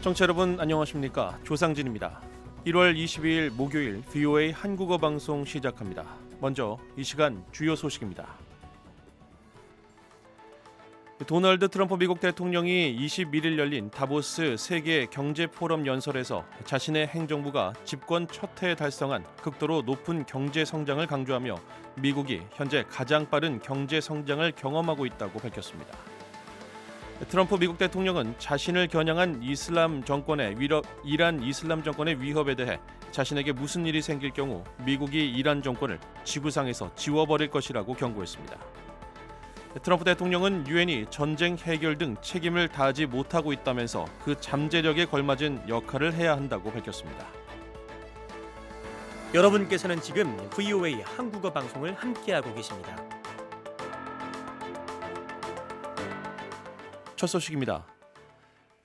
청취자 여러분 안녕하십니까? 조상진입니다. 1월 22일 목요일 VOA 한국어 방송 시작합니다. 먼저 이 시간 주요 소식입니다. 도널드 트럼프 미국 대통령이 21일 열린 다보스 세계 경제 포럼 연설에서 자신의 행정부가 집권 첫 해에 달성한 극도로 높은 경제 성장을 강조하며 미국이 현재 가장 빠른 경제 성장을 경험하고 있다고 밝혔습니다. 트럼프 미국 대통령은 자신을 겨냥한 이란 이슬람 정권의 위협에 대해 자신에게 무슨 일이 생길 경우 미국이 이란 정권을 지구상에서 지워버릴 것이라고 경고했습니다. 트럼프 대통령은 유엔이 전쟁 해결 등 책임을 다하지 못하고 있다면서 그 잠재력에 걸맞은 역할을 해야 한다고 밝혔습니다. 여러분께서는 지금 VOA 한국어 방송을 함께하고 계십니다. 첫 소식입니다.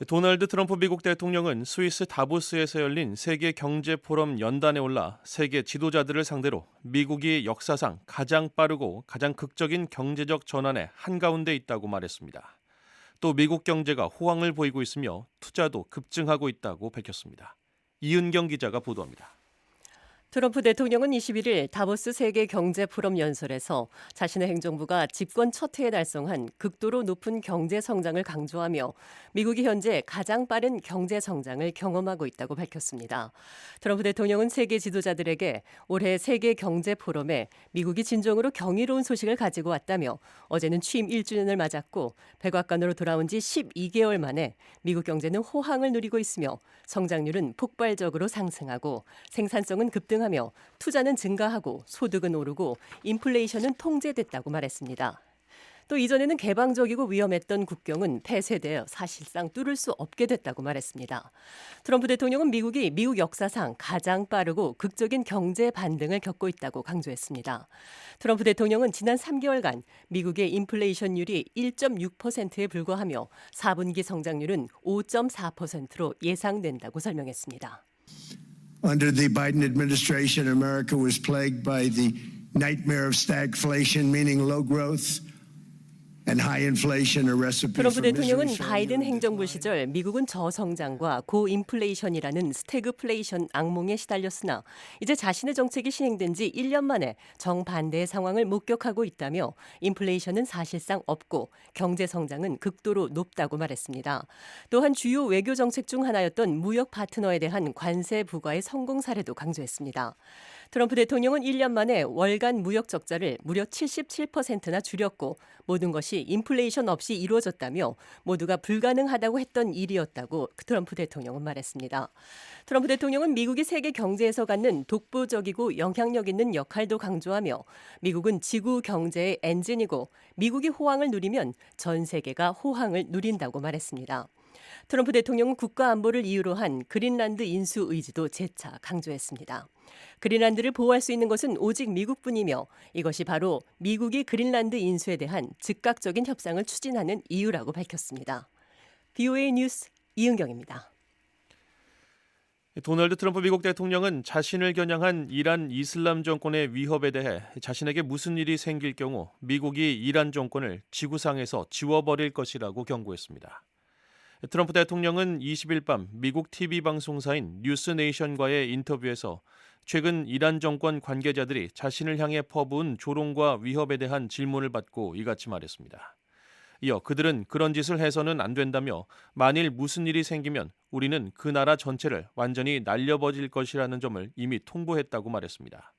도널드 트럼프 미국 대통령은 스위스 다보스에서 열린 세계 경제 포럼 연단에 올라 세계 지도자들을 상대로 미국이 역사상 가장 빠르고 가장 극적인 경제적 전환의 한가운데 있다고 말했습니다. 또 미국 경제가 호황을 보이고 있으며 투자도 급증하고 있다고 밝혔습니다. 이은경 기자가 보도합니다. 트럼프 대통령은 21일 다보스 세계 경제 포럼 연설에서 자신의 행정부가 집권 첫 해에 달성한 극도로 높은 경제 성장을 강조하며 미국이 현재 가장 빠른 경제 성장을 경험하고 있다고 밝혔습니다. 트럼프 대통령은 세계 지도자들에게 올해 세계 경제 포럼에 미국이 진정으로 경이로운 소식을 가지고 왔다며 어제는 취임 1주년을 맞았고 백악관으로 돌아온 지 12개월 만에 미국 경제는 호황을 누리고 있으며 성장률은 폭발적으로 상승하고 생산성은 급등하며 투자는 증가하고 소득은 오르고 인플레이션은 통제됐다고 말했습니다. 또 이전에는 개방적이고 위험했던 국경은 폐쇄되어 사실상 뚫을 수 없게 됐다고 말했습니다. 트럼프 대통령은 미국이 미국 역사상 가장 빠르고 극적인 경제 반등을 겪고 있다고 강조했습니다. 트럼프 대통령은 지난 3개월간 미국의 인플레이션율이 1.6%에 불과하며 4분기 성장률은 5.4%로 예상된다고 설명했습니다. Under the Biden administration, America was plagued by the nightmare of stagflation, meaning low growth. 트럼프 대통령은 바이든 행정부 시절 미국은 저성장과 고인플레이션이라는 스태그플레이션 악몽에 시달렸으나 이제 자신의 정책이 시행된 지 1년 만에 정반대의 상황을 목격하고 있다며 인플레이션은 사실상 없고 경제 성장은 극도로 높다고 말했습니다. 또한 주요 외교 정책 중 하나였던 무역 파트너에 대한 관세 부과의 성공 사례도 강조했습니다. 트럼프 대통령은 1년 만에 월간 무역 적자를 무려 77%나 줄였고 모든 것이 인플레이션 없이 이루어졌다며 모두가 불가능하다고 했던 일이었다고 트럼프 대통령은 말했습니다. 트럼프 대통령은 미국이 세계 경제에서 갖는 독보적이고 영향력 있는 역할도 강조하며 미국은 지구 경제의 엔진이고 미국이 호황을 누리면 전 세계가 호황을 누린다고 말했습니다. 트럼프 대통령은 국가 안보를 이유로 한 그린란드 인수 의지도 재차 강조했습니다. 그린란드를 보호할 수 있는 것은 오직 미국뿐이며 이것이 바로 미국이 그린란드 인수에 대한 즉각적인 협상을 추진하는 이유라고 밝혔습니다. VOA 뉴스 이은경입니다. 도널드 트럼프 미국 대통령은 자신을 겨냥한 이란 이슬람 정권의 위협에 대해 자신에게 무슨 일이 생길 경우 미국이 이란 정권을 지구상에서 지워버릴 것이라고 경고했습니다. 트럼프 대통령은 20일 밤 미국 TV 방송사인 뉴스네이션과의 인터뷰에서 최근 이란 정권 관계자들이 자신을 향해 퍼부은 조롱과 위협에 대한 질문을 받고 이같이 말했습니다. 이어 그들은 그런 짓을 해서는 안 된다며 만일 무슨 일이 생기면 우리는 그 나라 전체를 완전히 날려버릴 것이라는 점을 이미 통보했다고 말했습니다.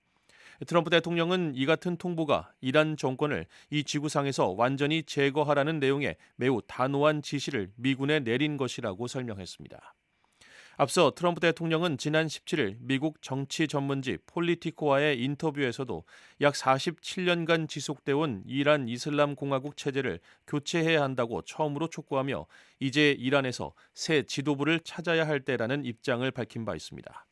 트럼프 대통령은 이 같은 통보가 이란 정권을 이 지구상에서 완전히 제거하라는 내용의 매우 단호한 지시를 미군에 내린 것이라고 설명했습니다. 앞서 트럼프 대통령은 지난 17일 미국 정치 전문지 폴리티코와의 인터뷰에서도 약 47년간 지속되어 온 이란 이슬람 공화국 체제를 교체해야 한다고 처음으로 촉구하며 이제 이란에서 새 지도부를 찾아야 할 때라는 입장을 밝힌 바 있습니다.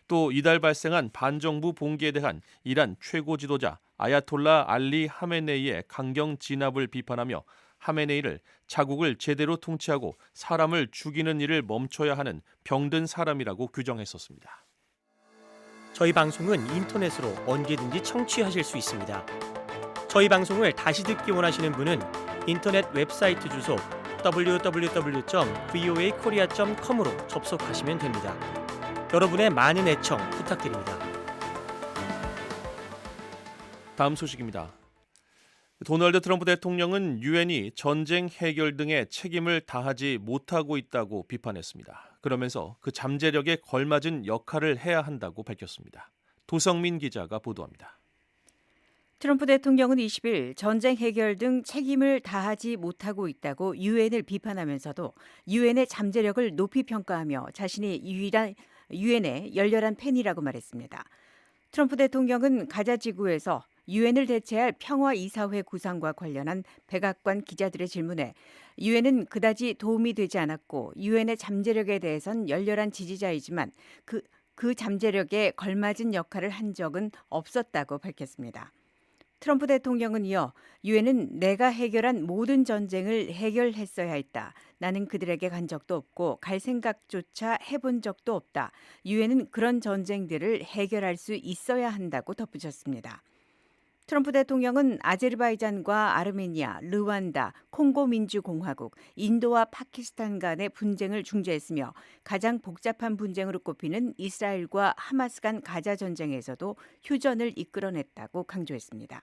또 이달 발생한 반정부 봉기에 대한 이란 최고 지도자 아야톨라 알리 하메네이의 강경 진압을 비판하며 하메네이를 자국을 제대로 통치하고 사람을 죽이는 일을 멈춰야 하는 병든 사람이라고 규정했었습니다. 저희 방송은 인터넷으로 언제든지 청취하실 수 있습니다. 저희 방송을 다시 듣기 원하시는 분은 인터넷 웹사이트 주소 www.voakorea.com으로 접속하시면 됩니다. 여러분의 많은 애청 부탁드립니다. 다음 소식입니다. 도널드 트럼프 대통령은 유엔이 전쟁 해결 등의 책임을 다하지 못하고 있다고 비판했습니다. 그러면서 그 잠재력에 걸맞은 역할을 해야 한다고 밝혔습니다. 도성민 기자가 보도합니다. 트럼프 대통령은 20일 전쟁 해결 등 책임을 다하지 못하고 있다고 유엔을 비판하면서도 유엔의 잠재력을 높이 평가하며 자신이 유엔의 열렬한 팬이라고 말했습니다. 트럼프 대통령은 가자 지구에서 유엔을 대체할 평화이사회 구상과 관련한 백악관 기자들의 질문에 유엔은 그다지 도움이 되지 않았고 유엔의 잠재력에 대해선 열렬한 지지자이지만 그 잠재력에 걸맞은 역할을 한 적은 없었다고 밝혔습니다. 트럼프 대통령은 이어 유엔은 내가 해결한 모든 전쟁을 해결했어야 했다. 나는 그들에게 간 적도 없고 갈 생각조차 해본 적도 없다. 유엔은 그런 전쟁들을 해결할 수 있어야 한다고 덧붙였습니다. 트럼프 대통령은 아제르바이잔과 아르메니아, 르완다, 콩고 민주공화국, 인도와 파키스탄 간의 분쟁을 중재했으며 가장 복잡한 분쟁으로 꼽히는 이스라엘과 하마스 간 가자 전쟁에서도 휴전을 이끌어냈다고 강조했습니다.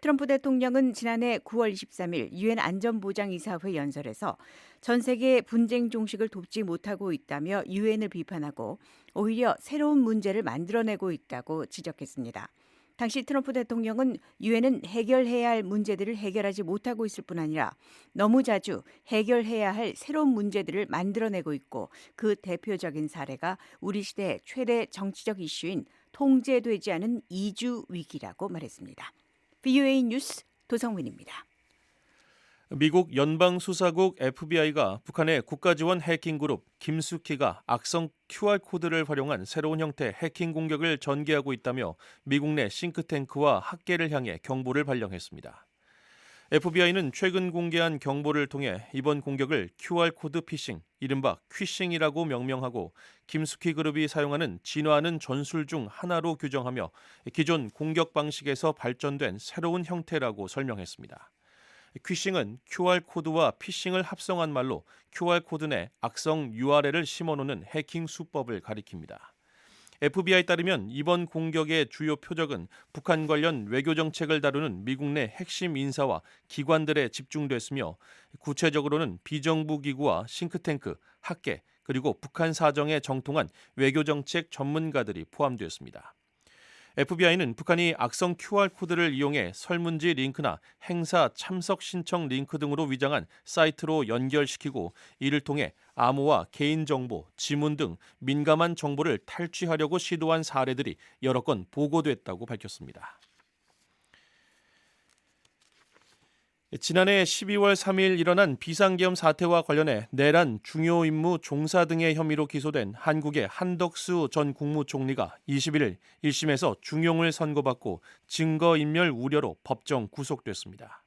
트럼프 대통령은 지난해 9월 23일 유엔 안전보장이사회 연설에서 전 세계의 분쟁 종식을 돕지 못하고 있다며 유엔을 비판하고 오히려 새로운 문제를 만들어내고 있다고 지적했습니다. 당시 트럼프 대통령은 유엔은 해결해야 할 문제들을 해결하지 못하고 있을 뿐 아니라 너무 자주 해결해야 할 새로운 문제들을 만들어내고 있고 그 대표적인 사례가 우리 시대의 최대 정치적 이슈인 통제되지 않은 이주 위기라고 말했습니다. VOA 뉴스 도성민입니다. 미국 연방수사국 FBI가 북한의 국가지원 해킹 그룹 김숙희가 악성 QR코드를 활용한 새로운 형태 해킹 공격을 전개하고 있다며 미국 내 싱크탱크와 학계를 향해 경보를 발령했습니다. FBI는 최근 공개한 경보를 통해 이번 공격을 QR코드 피싱, 이른바 퀴싱이라고 명명하고 김숙희 그룹이 사용하는 진화하는 전술 중 하나로 규정하며 기존 공격 방식에서 발전된 새로운 형태라고 설명했습니다. 퀴싱은 QR코드와 피싱을 합성한 말로 QR코드 내 악성 URL을 심어놓는 해킹 수법을 가리킵니다. FBI에 따르면 이번 공격의 주요 표적은 북한 관련 외교 정책을 다루는 미국 내 핵심 인사와 기관들에 집중됐으며 구체적으로는 비정부 기구와 싱크탱크, 학계, 그리고 북한 사정에 정통한 외교 정책 전문가들이 포함되었습니다. FBI는 북한이 악성 QR코드를 이용해 설문지 링크나 행사 참석 신청 링크 등으로 위장한 사이트로 연결시키고 이를 통해 암호화, 개인정보, 지문 등 민감한 정보를 탈취하려고 시도한 사례들이 여러 건 보고됐다고 밝혔습니다. 지난해 12월 3일 일어난 비상계엄 사태와 관련해 내란, 중요 임무 종사 등의 혐의로 기소된 한국의 한덕수 전 국무총리가 21일 1심에서 중형을 선고받고 증거인멸 우려로 법정 구속됐습니다.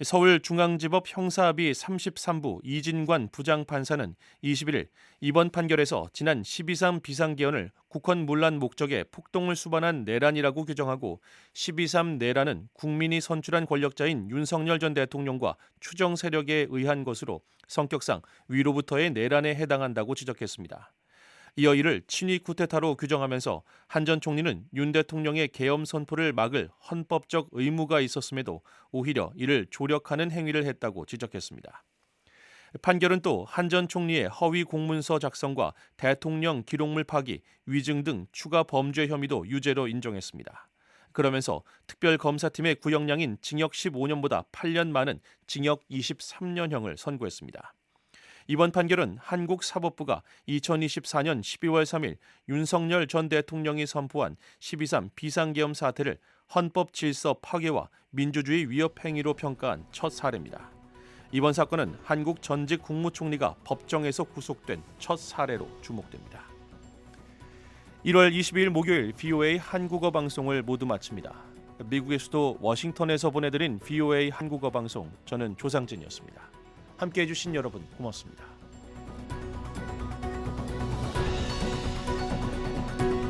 서울중앙지법 형사합의 33부 이진관 부장판사는 21일 이번 판결에서 지난 12.3 비상계엄을 국헌 문란 목적에 폭동을 수반한 내란이라고 규정하고 12.3 내란은 국민이 선출한 권력자인 윤석열 전 대통령과 추정 세력에 의한 것으로 성격상 위로부터의 내란에 해당한다고 지적했습니다. 이어 이를 친위 쿠데타로 규정하면서 한 전 총리는 윤 대통령의 계엄 선포를 막을 헌법적 의무가 있었음에도 오히려 이를 조력하는 행위를 했다고 지적했습니다. 판결은 또 한 전 총리의 허위 공문서 작성과 대통령 기록물 파기, 위증 등 추가 범죄 혐의도 유죄로 인정했습니다. 그러면서 특별검사팀의 구형량인 징역 15년보다 8년 많은 징역 23년형을 선고했습니다. 이번 판결은 한국사법부가 2024년 12월 3일 윤석열 전 대통령이 선포한 12.3 비상계엄 사태를 헌법 질서 파괴와 민주주의 위협 행위로 평가한 첫 사례입니다. 이번 사건은 한국 전직 국무총리가 법정에서 구속된 첫 사례로 주목됩니다. 1월 22일 목요일 VOA 한국어 방송을 모두 마칩니다. 미국의 수도 워싱턴에서 보내드린 VOA 한국어 방송, 저는 조상진이었습니다. 함께해 주신 여러분 고맙습니다.